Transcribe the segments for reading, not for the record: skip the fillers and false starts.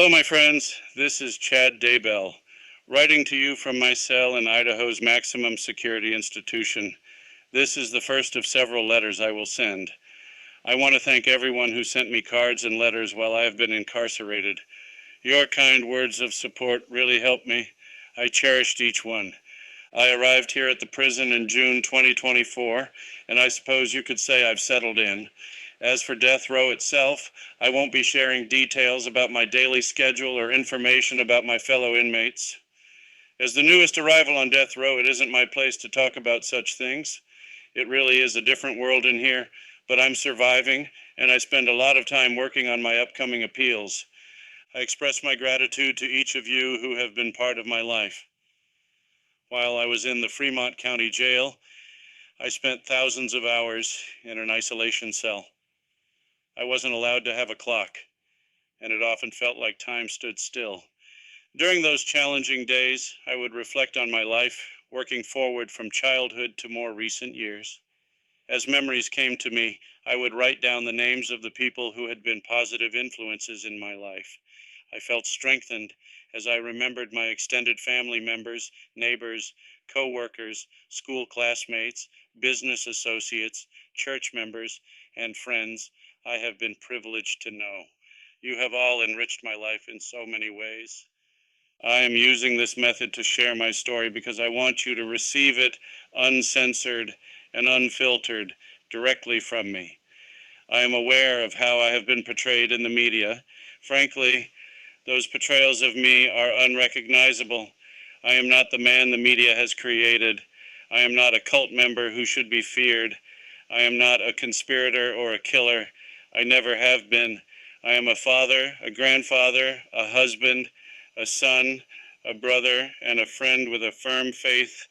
Hello, my friends. This is Chad Daybell, writing to you from my cell in Idaho's maximum security institution. This is the first of several letters I will send. I want to thank everyone who sent me cards and letters while I have been incarcerated. Your kind words of support really helped me. I cherished each one. I arrived here at the prison in June 2024, and I suppose you could say I've settled in. As for death row itself, I won't be sharing details about my daily schedule or information about my fellow inmates. As the newest arrival on death row, it isn't my place to talk about such things. It really is a different world in here, but I'm surviving, and I spend a lot of time working on my upcoming appeals. I express my gratitude to each of you who have been part of my life. While I was in the Fremont County Jail, I spent thousands of hours in an isolation cell. I wasn't allowed to have a clock, and it often felt like time stood still. During those challenging days, I would reflect on my life, working forward from childhood to more recent years. As memories came to me, I would write down the names of the people who had been positive influences in my life. I felt strengthened as I remembered my extended family members, neighbors, co-workers, school classmates, business associates, church members, and friends I have been privileged to know. You have all enriched my life in so many ways. I am using this method to share my story because I want you to receive it uncensored and unfiltered directly from me. I am aware of how I have been portrayed in the media. Frankly, those portrayals of me are unrecognizable. I am not the man the media has created. I am not a cult member who should be feared. I am not a conspirator or a killer. I never have been. I am a father, a grandfather, a husband, a son, a brother, and a friend with a firm faith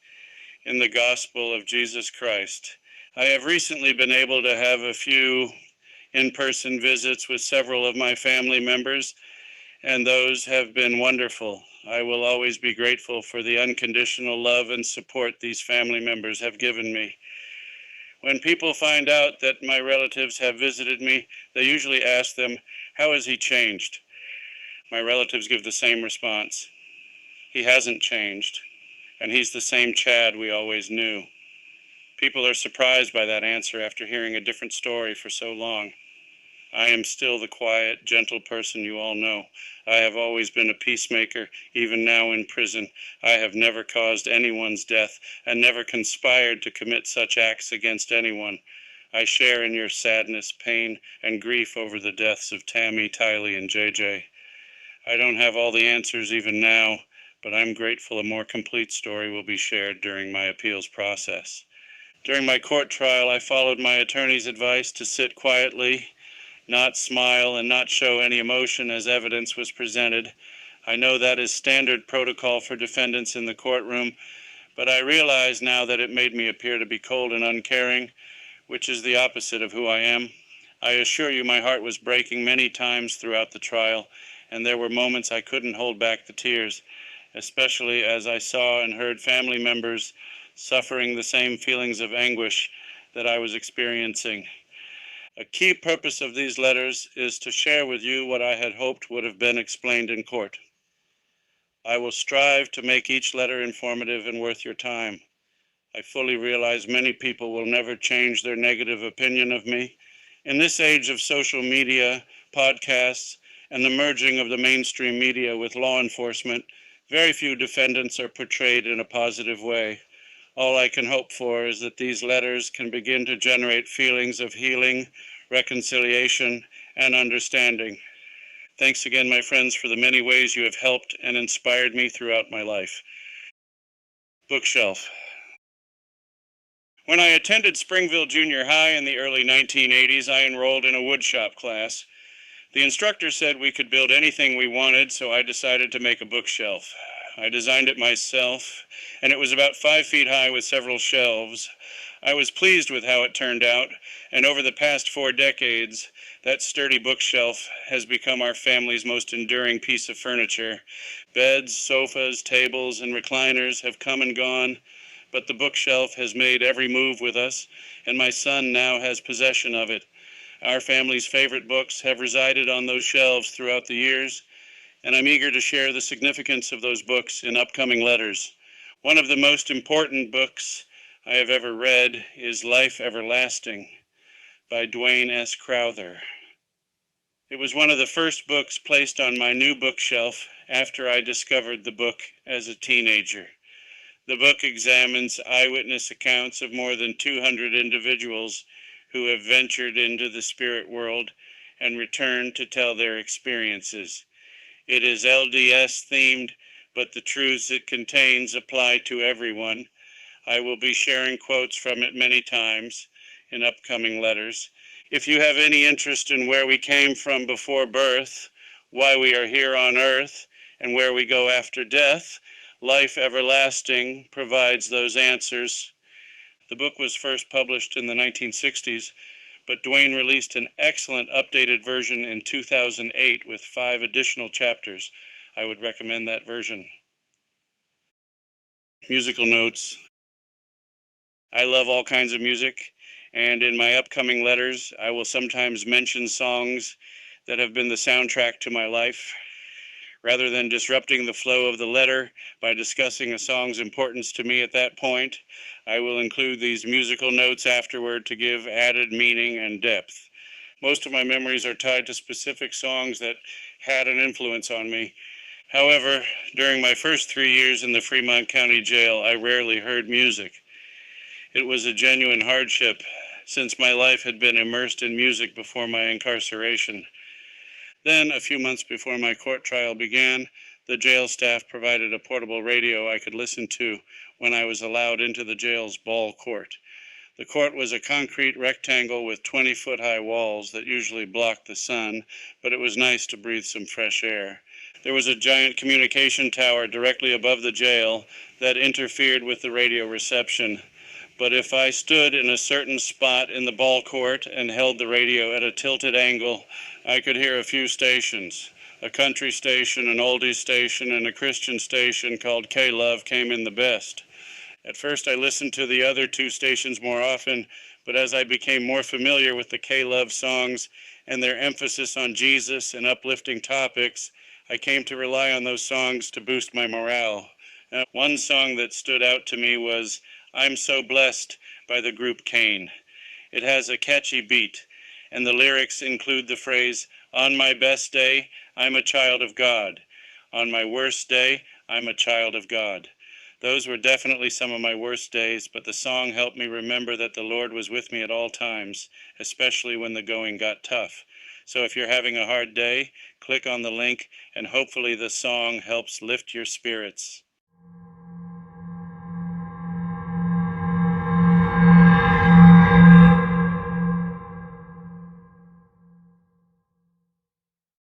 in the gospel of Jesus Christ. I have recently been able to have a few in-person visits with several of my family members, and those have been wonderful. I will always be grateful for the unconditional love and support these family members have given me. When people find out that my relatives have visited me, they usually ask them, "How has he changed?" My relatives give the same response. He hasn't changed, and he's the same Chad we always knew. People are surprised by that answer after hearing a different story for so long. I am still the quiet, gentle person you all know. I have always been a peacemaker, even now in prison. I have never caused anyone's death and never conspired to commit such acts against anyone. I share in your sadness, pain, and grief over the deaths of Tammy, Tylee, and J.J. I don't have all the answers even now, but I'm grateful a more complete story will be shared during my appeals process. During my court trial, I followed my attorney's advice to sit quietly, not smile, and not show any emotion as evidence was presented. I know that is standard protocol for defendants in the courtroom, but I realize now that it made me appear to be cold and uncaring, which is the opposite of who I am. I assure you my heart was breaking many times throughout the trial, and there were moments I couldn't hold back the tears, especially as I saw and heard family members suffering the same feelings of anguish that I was experiencing. A key purpose of these letters is to share with you what I had hoped would have been explained in court. I will strive to make each letter informative and worth your time. I fully realize many people will never change their negative opinion of me. In this age of social media, podcasts, and the merging of the mainstream media with law enforcement, very few defendants are portrayed in a positive way. All I can hope for is that these letters can begin to generate feelings of healing, reconciliation, and understanding. Thanks again, my friends, for the many ways you have helped and inspired me throughout my life. Bookshelf. When I attended Springville Junior High in the early 1980s, I enrolled in a woodshop class. The instructor said we could build anything we wanted, so I decided to make a bookshelf. I designed it myself, and it was about 5 feet high with several shelves. I was pleased with how it turned out, and over the past 4 decades, that sturdy bookshelf has become our family's most enduring piece of furniture. Beds, sofas, tables, and recliners have come and gone, but the bookshelf has made every move with us, and my son now has possession of it. Our family's favorite books have resided on those shelves throughout the years, and I'm eager to share the significance of those books in upcoming letters. One of the most important books I have ever read is Life Everlasting by Dwayne S. Crowther. It was one of the first books placed on my new bookshelf after I discovered the book as a teenager. The book examines eyewitness accounts of more than 200 individuals who have ventured into the spirit world and returned to tell their experiences. It is LDS themed, but the truths it contains apply to everyone. I will be sharing quotes from it many times in upcoming letters. If you have any interest in where we came from before birth, why we are here on earth, and where we go after death, Life Everlasting provides those answers. The book was first published in the 1960s, but Dwayne released an excellent updated version in 2008 with 5 additional chapters. I would recommend that version. Musical notes. I love all kinds of music, and in my upcoming letters, I will sometimes mention songs that have been the soundtrack to my life. Rather than disrupting the flow of the letter by discussing a song's importance to me at that point, I will include these musical notes afterward to give added meaning and depth. Most of my memories are tied to specific songs that had an influence on me. However, during my first 3 years in the Fremont County Jail, I rarely heard music. It was a genuine hardship, since my life had been immersed in music before my incarceration. Then, a few months before my court trial began, the jail staff provided a portable radio I could listen to when I was allowed into the jail's ball court. The court was a concrete rectangle with 20-foot-high walls that usually blocked the sun, but it was nice to breathe some fresh air. There was a giant communication tower directly above the jail that interfered with the radio reception. But if I stood in a certain spot in the ball court and held the radio at a tilted angle, I could hear a few stations. A country station, an oldies station, and a Christian station called K-Love came in the best. At first I listened to the other 2 stations more often, but as I became more familiar with the K-Love songs and their emphasis on Jesus and uplifting topics, I came to rely on those songs to boost my morale. One song that stood out to me was I'm So Blessed by the group Cain. It has a catchy beat, and the lyrics include the phrase, on my best day, I'm a child of God. On my worst day, I'm a child of God. Those were definitely some of my worst days, but the song helped me remember that the Lord was with me at all times, especially when the going got tough. So if you're having a hard day, click on the link, and hopefully the song helps lift your spirits.